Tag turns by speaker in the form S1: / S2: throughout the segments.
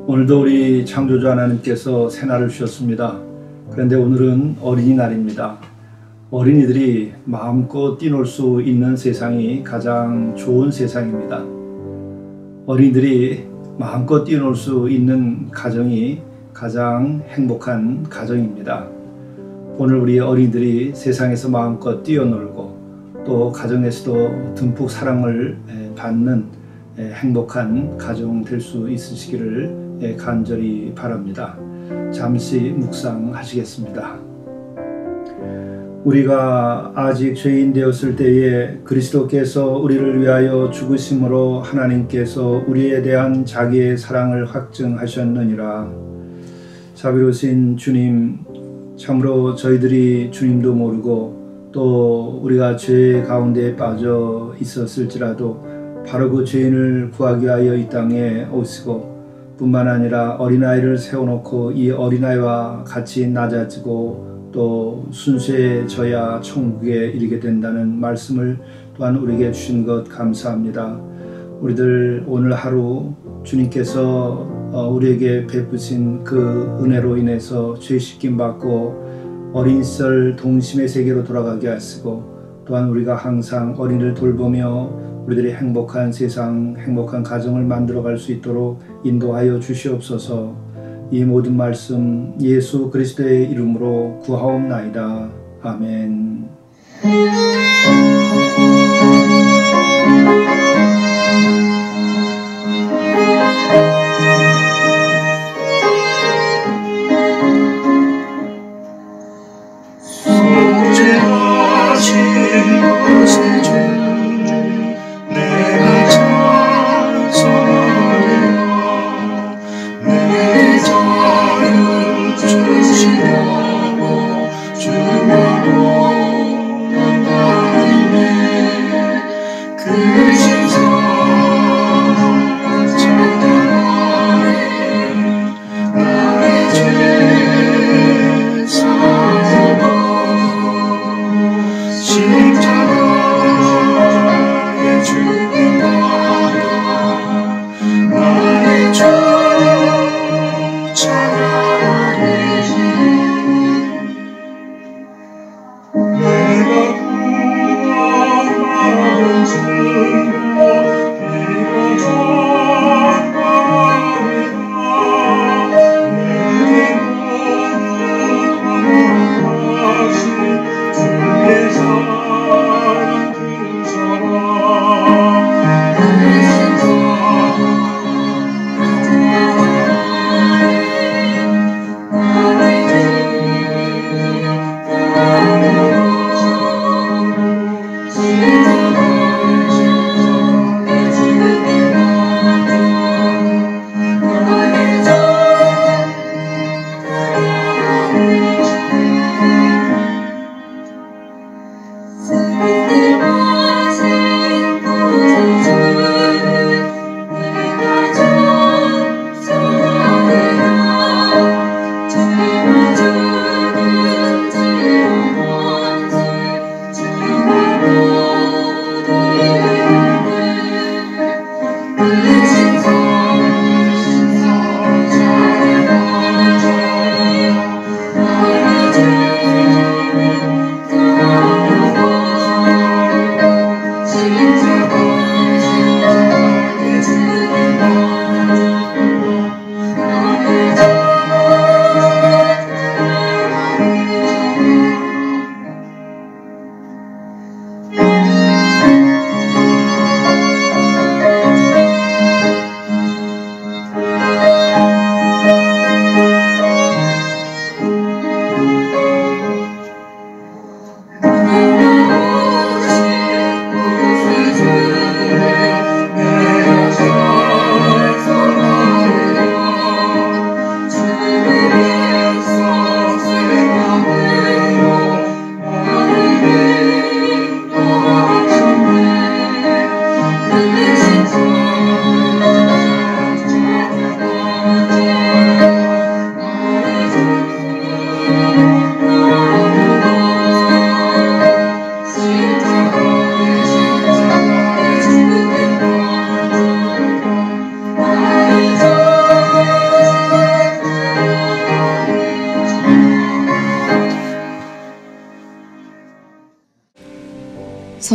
S1: 오늘도 우리 창조주 하나님께서 새날을 주셨습니다. 그런데 오늘은 어린이날입니다. 어린이들이 마음껏 뛰놀 수 있는 세상이 가장 좋은 세상입니다. 어린이들이 마음껏 뛰놀 수 있는 가정이 가장 행복한 가정입니다. 오늘 우리 어린이들이 세상에서 마음껏 뛰어놀고 또 가정에서도 듬뿍 사랑을 받는 행복한 가정 될 수 있으시기를 간절히 바랍니다. 잠시 묵상하시겠습니다. 우리가 아직 죄인 되었을 때에 그리스도께서 우리를 위하여 죽으심으로 하나님께서 우리에 대한 자기의 사랑을 확증하셨느니라. 자비로우신 주님, 참으로 저희들이 주님도 모르고 또 우리가 죄 가운데 빠져 있었을지라도 바로 그 죄인을 구하기 위하여 이 땅에 오시고 뿐만 아니라 어린아이를 세워놓고 이 어린아이와 같이 낮아지고 또 순수해져야 천국에 이르게 된다는 말씀을 또한 우리에게 주신 것 감사합니다. 우리들 오늘 하루 주님께서 우리에게 베푸신 그 은혜로 인해서 죄 씻김 받고 어린 시절 동심의 세계로 돌아가게 하시고 또한 우리가 항상 어린이를 돌보며 우리들이 행복한 세상, 행복한 가정을 만들어갈 수 있도록 인도하여 주시옵소서. 이 모든 말씀 예수 그리스도의 이름으로 구하옵나이다. 아멘.
S2: 주시고 주님으로 난다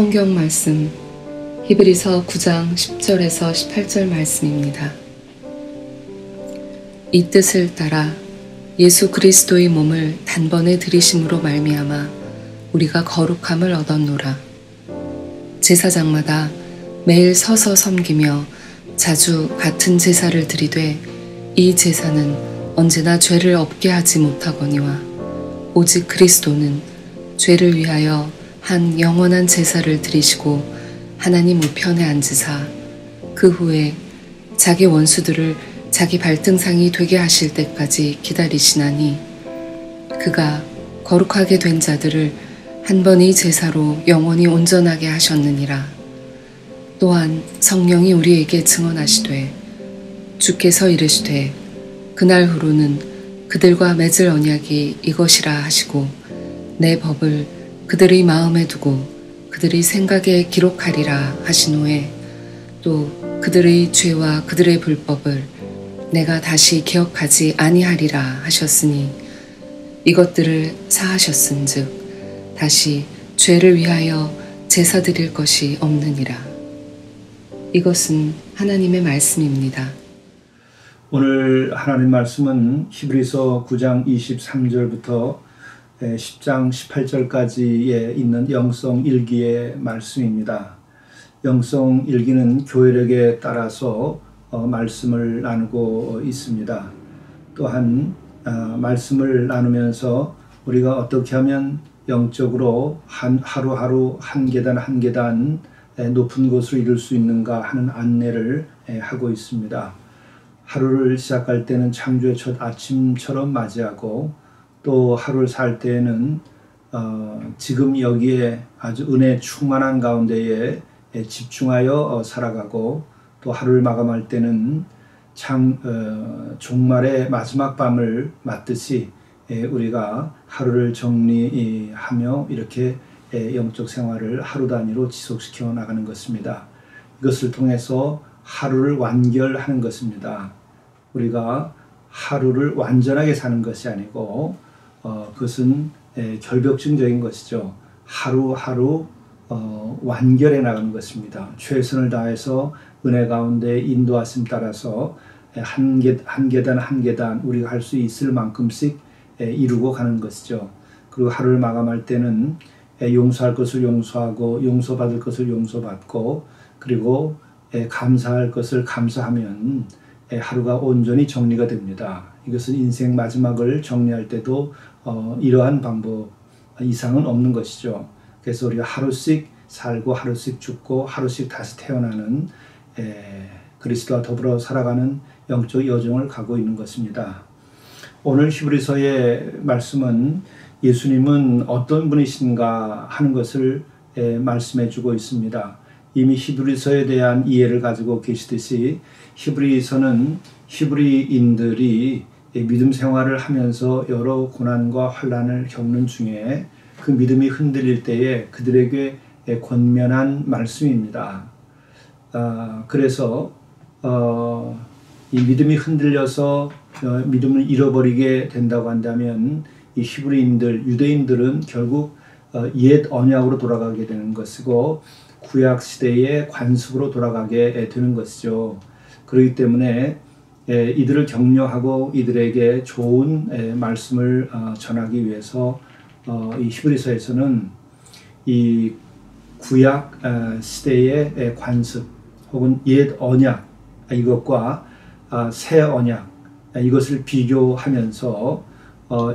S2: 성경 말씀 히브리서 9장 10절에서 18절 말씀입니다. 이 뜻을 따라 예수 그리스도의 몸을 단번에 들이심으로 말미암아 우리가 거룩함을 얻었노라. 제사장마다 매일 서서 섬기며 자주 같은 제사를 드리되 이 제사는 언제나 죄를 없게 하지 못하거니와 오직 그리스도는 죄를 위하여 한 영원한 제사를 드리시고 하나님 우편에 앉으사 그 후에 자기 원수들을 자기 발등상이 되게 하실 때까지 기다리시나니 그가 거룩하게 된 자들을 한 번의 제사로 영원히 온전하게 하셨느니라. 또한 성령이 우리에게 증언하시되 주께서 이르시되 그날 후로는 그들과 맺을 언약이 이것이라 하시고 내 법을 그들의 마음에 두고 그들의 생각에 기록하리라 하신 후에 또 그들의 죄와 그들의 불법을 내가 다시 기억하지 아니하리라 하셨으니 이것들을 사하셨은즉 다시 죄를 위하여 제사 드릴 것이 없느니라. 이것은 하나님의 말씀입니다.
S1: 오늘 하나님 말씀은 히브리서 9장 23절부터 10장 18절까지에 있는 영성 일기의 말씀입니다. 영성 일기는 교회력에 따라서 말씀을 나누고 있습니다. 또한 말씀을 나누면서 우리가 어떻게 하면 영적으로 하루하루 한 계단 한 계단 높은 곳을 이룰 수 있는가 하는 안내를 하고 있습니다. 하루를 시작할 때는 창조의 첫 아침처럼 맞이하고 또 하루를 살 때에는 지금 여기에 아주 은혜 충만한 가운데에 집중하여 살아가고 또 하루를 마감할 때는 종말의 마지막 밤을 맞듯이 우리가 하루를 정리하며 이렇게 영적 생활을 하루 단위로 지속시켜 나가는 것입니다. 이것을 통해서 하루를 완결하는 것입니다. 우리가 하루를 완전하게 사는 것이 아니고 그것은 결벽증적인 것이죠. 하루하루 완결해 나가는 것입니다. 최선을 다해서 은혜 가운데 인도하심 따라서 한 계단 한 계단 우리가 할 수 있을 만큼씩 이루고 가는 것이죠. 그리고 하루를 마감할 때는 용서할 것을 용서하고 용서받을 것을 용서받고 그리고 감사할 것을 감사하면 하루가 온전히 정리가 됩니다. 이것은 인생 마지막을 정리할 때도 이러한 방법 이상은 없는 것이죠. 그래서 우리가 하루씩 살고 하루씩 죽고 하루씩 다시 태어나는 그리스도와 더불어 살아가는 영적 여정을 가고 있는 것입니다. 오늘 히브리서의 말씀은 예수님은 어떤 분이신가 하는 것을 말씀해 주고 있습니다. 이미 히브리서에 대한 이해를 가지고 계시듯이 히브리서는 히브리인들이 믿음 생활을 하면서 여러 고난과 환난을 겪는 중에 그 믿음이 흔들릴 때에 그들에게 권면한 말씀입니다. 그래서 이 믿음이 흔들려서 믿음을 잃어버리게 된다고 한다면 이 히브리인들, 유대인들은 결국 옛 언약으로 돌아가게 되는 것이고 구약 시대의 관습으로 돌아가게 되는 것이죠. 그렇기 때문에 이들을 격려하고 이들에게 좋은 말씀을 전하기 위해서 이 히브리서에서는 이 구약 시대의 관습 혹은 옛 언약 이것과 새 언약 이것을 비교하면서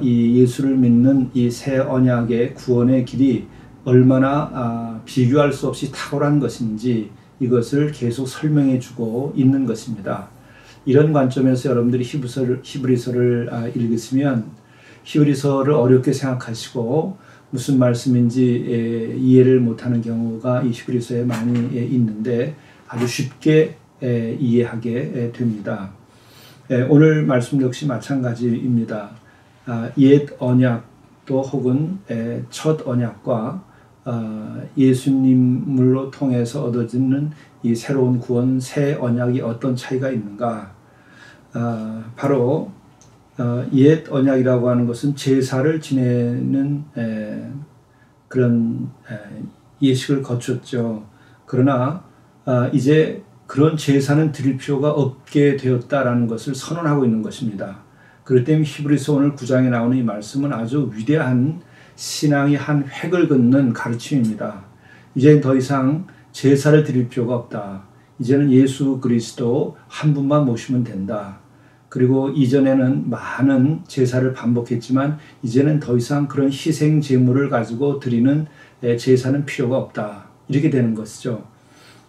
S1: 이 예수를 믿는 이 새 언약의 구원의 길이 얼마나 비교할 수 없이 탁월한 것인지 이것을 계속 설명해 주고 있는 것입니다. 이런 관점에서 여러분들이 히브리서를 읽으시면 히브리서를 어렵게 생각하시고 무슨 말씀인지 이해를 못하는 경우가 이 히브리서에 많이 있는데 아주 쉽게 이해하게 됩니다. 오늘 말씀 역시 마찬가지입니다. 옛 언약도 혹은 첫 언약과 예수님으로 통해서 얻어지는 이 새로운 구원, 새 언약이 어떤 차이가 있는가? 바로 옛 언약이라고 하는 것은 제사를 지내는 그런 예식을 거쳤죠. 그러나 이제 그런 제사는 드릴 필요가 없게 되었다라는 것을 선언하고 있는 것입니다. 그럴 때문에 히브리서 오늘 9장에 나오는 이 말씀은 아주 위대한 신앙의 한 획을 긋는 가르침입니다. 이제는 더 이상 제사를 드릴 필요가 없다. 이제는 예수 그리스도 한 분만 모시면 된다. 그리고 이전에는 많은 제사를 반복했지만 이제는 더 이상 그런 희생 제물을 가지고 드리는 제사는 필요가 없다. 이렇게 되는 것이죠.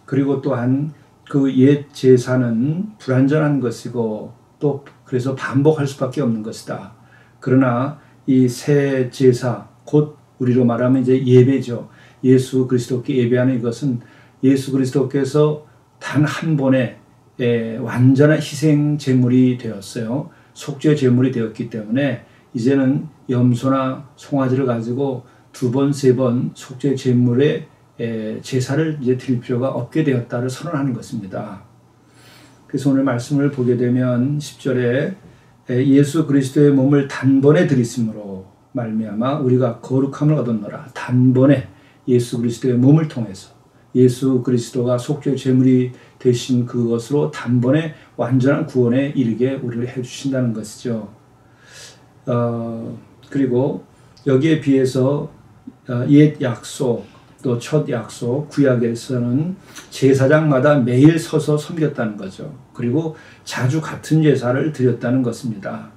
S1: 그리고 또한 그 옛 제사는 불완전한 것이고 또 그래서 반복할 수밖에 없는 것이다. 그러나 이 새 제사, 곧 우리로 말하면 이제 예배죠. 예수 그리스도께 예배하는 이것은 예수 그리스도께서 단 한 번에 완전한 희생 제물이 되었어요. 속죄 제물이 되었기 때문에 이제는 염소나 송아지를 가지고 2번, 3번 속죄 제물의 제사를 이제 드릴 필요가 없게 되었다를 선언하는 것입니다. 그래서 오늘 말씀을 보게 되면 10절에 예수 그리스도의 몸을 단번에 드리심으로 말미암아 우리가 거룩함을 얻었노라. 단번에 예수 그리스도의 몸을 통해서 예수 그리스도가 속죄 제물이 되신 그것으로 단번에 완전한 구원에 이르게 우리를 해주신다는 것이죠. 그리고 여기에 비해서 옛 약속 또 첫 약속 구약에서는 제사장마다 매일 서서 섬겼다는 거죠. 그리고 자주 같은 제사를 드렸다는 것입니다.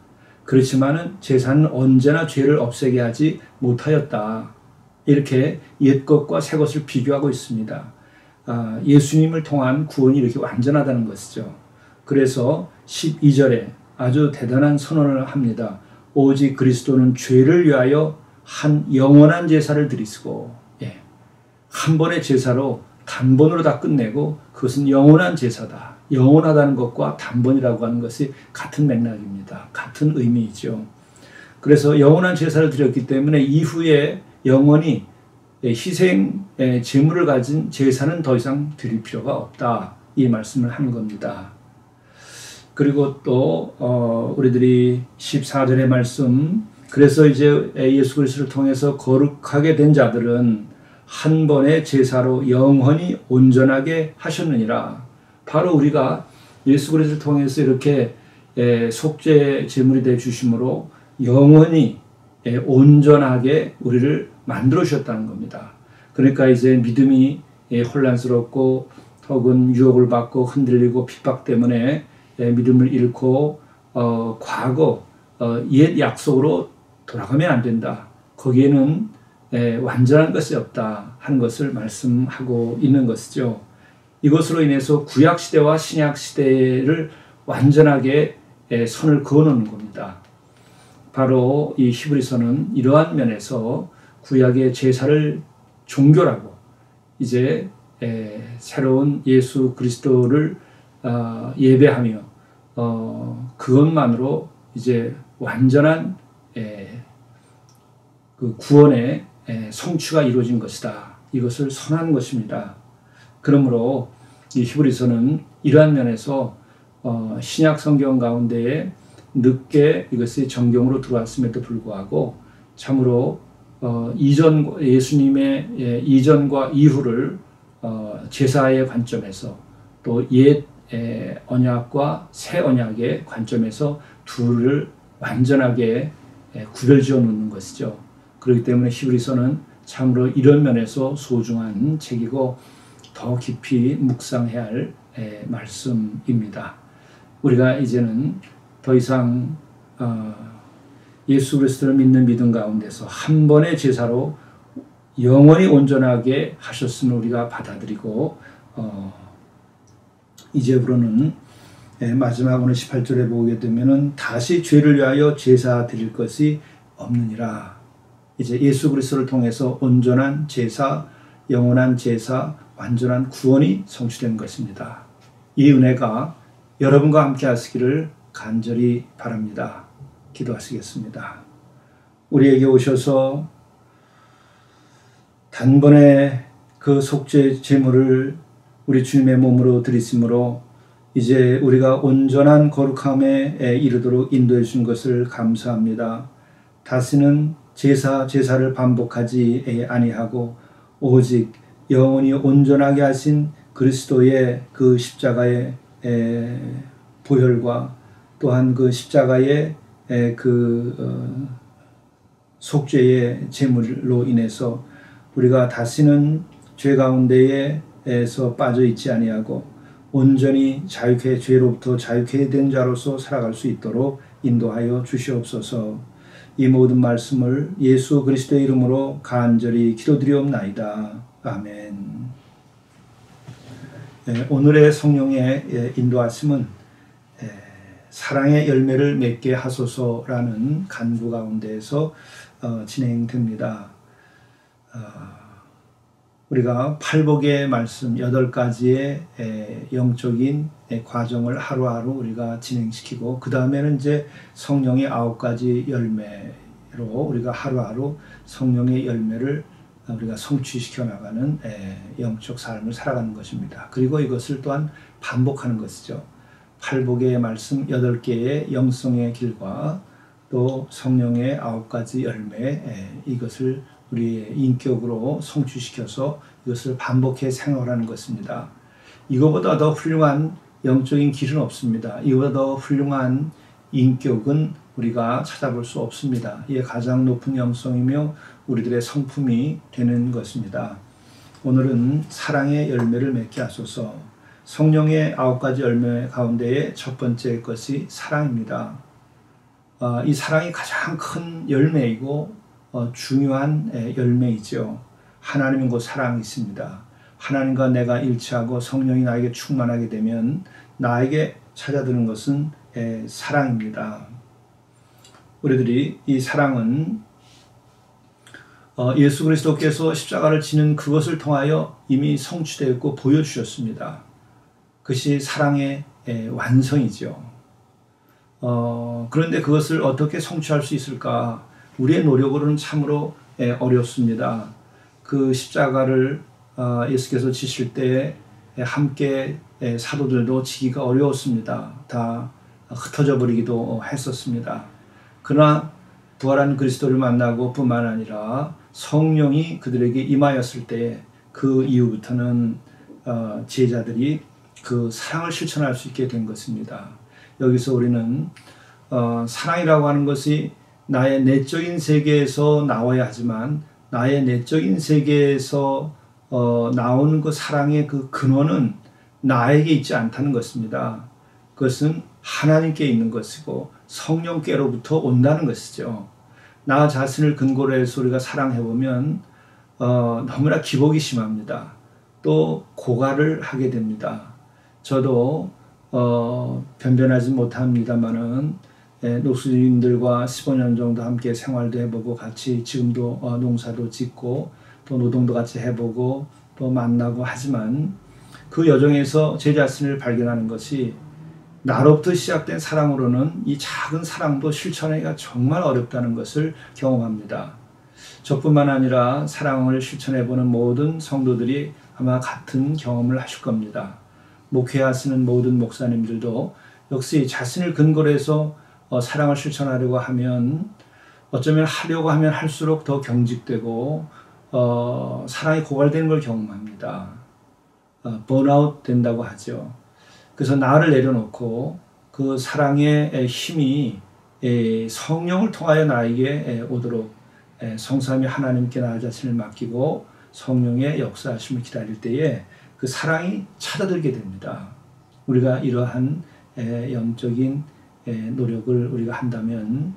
S1: 그렇지만은 제사는 언제나 죄를 없애게 하지 못하였다. 이렇게 옛 것과 새 것을 비교하고 있습니다. 예수님을 통한 구원이 이렇게 완전하다는 것이죠. 그래서 12절에 아주 대단한 선언을 합니다. 오직 그리스도는 죄를 위하여 한 영원한 제사를 드리시고, 한 번의 제사로 단번으로 다 끝내고 그것은 영원한 제사다. 영원하다는 것과 단번이라고 하는 것이 같은 맥락입니다. 같은 의미이죠. 그래서 영원한 제사를 드렸기 때문에 이후에 영원히 희생 제물을 가진 제사는 더 이상 드릴 필요가 없다. 이 말씀을 하는 겁니다. 그리고 또 우리들이 14절의 말씀, 그래서 이제 예수 그리스도를 통해서 거룩하게 된 자들은 한 번의 제사로 영원히 온전하게 하셨느니라. 바로 우리가 예수 그리스도를 통해서 이렇게 속죄 제물이 되어 주심으로 영원히 온전하게 우리를 만들어 주셨다는 겁니다. 그러니까 이제 믿음이 혼란스럽고 혹은 유혹을 받고 흔들리고 핍박 때문에 믿음을 잃고 과거 옛 약속으로 돌아가면 안 된다. 거기에는 완전한 것이 없다 하는 것을 말씀하고 있는 것이죠. 이것으로 인해서 구약시대와 신약시대를 완전하게 선을 그어놓는 겁니다. 바로 이 히브리서는 이러한 면에서 구약의 제사를 종결하고 이제 새로운 예수 그리스도를 예배하며 그것만으로 이제 완전한 그 구원의 성취가 이루어진 것이다. 이것을 선언한 것입니다. 그러므로 이 히브리서는 이러한 면에서 신약 성경 가운데에 늦게 이것이 정경으로 들어왔음에도 불구하고 참으로 예수님의 이전과 이후를 제사의 관점에서 또 옛 언약과 새 언약의 관점에서 둘을 완전하게 구별지어 놓는 것이죠. 그렇기 때문에 히브리서는 참으로 이런 면에서 소중한 책이고 더 깊이 묵상해야 할 말씀입니다. 우리가 이제는 더 이상 예수 그리스도를 믿는 믿음 가운데서 한 번의 제사로 영원히 온전하게 하셨음을 우리가 받아들이고 이제부로는 마지막 오늘 18절에 보게 되면은 다시 죄를 위하여 제사 드릴 것이 없느니라. 이제 예수 그리스도를 통해서 온전한 제사, 영원한 제사, 완전한 구원이 성취된 것입니다. 이 은혜가 여러분과 함께 하시기를 간절히 바랍니다. 기도하시겠습니다. 우리에게 오셔서 단번에 그 속죄 제물을 우리 주님의 몸으로 드리심으로 이제 우리가 온전한 거룩함에 이르도록 인도해 주신 것을 감사합니다. 다시는 제사를 반복하지 아니하고 오직 영원히 온전하게 하신 그리스도의 그 십자가의 보혈과 또한 그 십자가의 속죄의 제물로 인해서 우리가 다시는 죄 가운데에서 빠져 있지 아니하고 온전히 자유케 죄로부터 자유케 된 자로서 살아갈 수 있도록 인도하여 주시옵소서. 이 모든 말씀을 예수 그리스도의 이름으로 간절히 기도드리옵나이다. 아멘. 오늘의 성령의 인도하심은 사랑의 열매를 맺게 하소서라는 간구 가운데에서 진행됩니다. 우리가 팔복의 말씀 8가지의 영적인 과정을 하루하루 우리가 진행시키고 그 다음에는 이제 성령의 9가지 열매로 우리가 하루하루 성령의 열매를 우리가 성취시켜 나가는 영적 삶을 살아가는 것입니다. 그리고 이것을 또한 반복하는 것이죠. 팔복의 말씀 8개의 영성의 길과 또 성령의 9가지 열매, 이것을 우리의 인격으로 성취시켜서 이것을 반복해 생활하는 것입니다. 이거보다 더 훌륭한 영적인 길은 없습니다. 이거보다 더 훌륭한 인격은 우리가 찾아볼 수 없습니다. 이게 가장 높은 영성이며 우리들의 성품이 되는 것입니다. 오늘은 사랑의 열매를 맺게 하소서. 성령의 9가지 열매 가운데의 첫 번째 것이 사랑입니다. 이 사랑이 가장 큰 열매이고 중요한 열매이죠. 하나님은 곧 사랑이십니다. 하나님과 내가 일치하고 성령이 나에게 충만하게 되면 나에게 찾아드는 것은 사랑입니다. 우리들이 이 사랑은 예수 그리스도께서 십자가를 지는 그것을 통하여 이미 성취되었고 보여주셨습니다. 그것이 사랑의 완성이죠. 그런데 그것을 어떻게 성취할 수 있을까? 우리의 노력으로는 참으로 어렵습니다. 그 십자가를 예수께서 지실 때 함께 사도들도 지기가 어려웠습니다. 다 흩어져 버리기도 했었습니다. 그러나 부활한 그리스도를 만나고 뿐만 아니라 성령이 그들에게 임하였을 때 그 이후부터는 제자들이 그 사랑을 실천할 수 있게 된 것입니다. 여기서 우리는 사랑이라고 하는 것이 나의 내적인 세계에서 나와야 하지만 나의 내적인 세계에서 나오는 그 사랑의 그 근원은 나에게 있지 않다는 것입니다. 그것은 하나님께 있는 것이고 성령께로부터 온다는 것이죠. 나 자신을 근거로 해서 우리가 사랑해보면 너무나 기복이 심합니다. 또 고갈을 하게 됩니다. 저도 변변하지 못합니다만은 녹수님들과 15년 정도 함께 생활도 해보고 같이 지금도 농사도 짓고 또 노동도 같이 해보고 또 만나고 하지만 그 여정에서 제 자신을 발견하는 것이 나로부터 시작된 사랑으로는 이 작은 사랑도 실천하기가 정말 어렵다는 것을 경험합니다. 저뿐만 아니라 사랑을 실천해보는 모든 성도들이 아마 같은 경험을 하실 겁니다. 목회하시는 모든 목사님들도 역시 자신을 근거로 해서 사랑을 실천하려고 하면 어쩌면 하려고 하면 할수록 더 경직되고 사랑이 고갈되는 걸 경험합니다. 번아웃 된다고 하죠. 그래서 나를 내려놓고 그 사랑의 힘이 성령을 통하여 나에게 오도록 성삼위 하나님께 나 자신을 맡기고 성령의 역사하심을 기다릴 때에 그 사랑이 찾아들게 됩니다. 우리가 이러한 영적인 노력을 우리가 한다면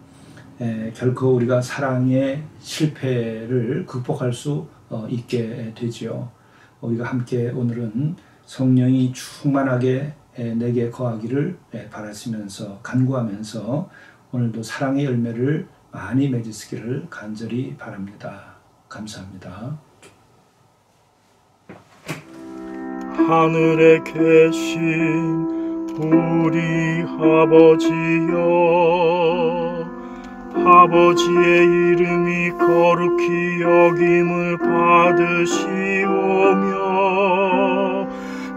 S1: 결코 우리가 사랑의 실패를 극복할 수 있게 되지요. 우리가 함께 오늘은 성령이 충만하게 내게 거하기를 바라시면서 간구하면서 오늘도 사랑의 열매를 많이 맺으시기를 간절히 바랍니다. 감사합니다.
S3: 하늘에 계신 우리 아버지여, 아버지의 이름이 거룩히 여김을 받으시오며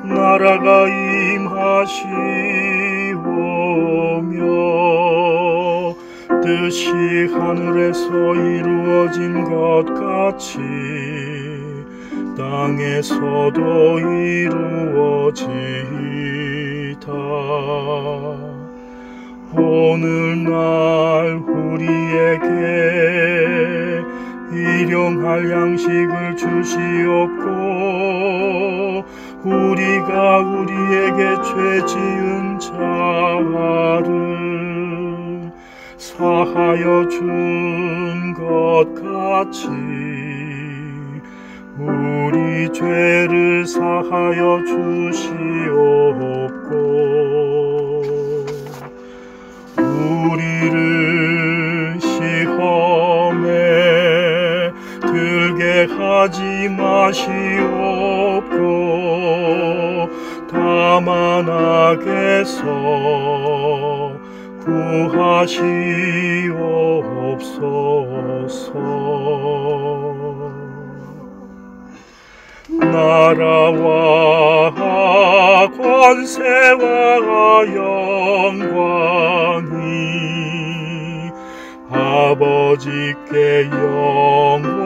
S3: 나라가 임하시오며 뜻이 하늘에서 이루어진 것 같이 땅에서도 이루어지이다. 오늘날 우리에게 일용할 양식을 주시옵고 우리가 우리에게 죄 지은 자를 사하여 준 것 같이 우리 죄를 사하여 주시옵고 우리를 시험에 들게 하지 마시옵고 다만 악에서 구하시옵소서. 나라와 권세와 영광이 아버지께 영원히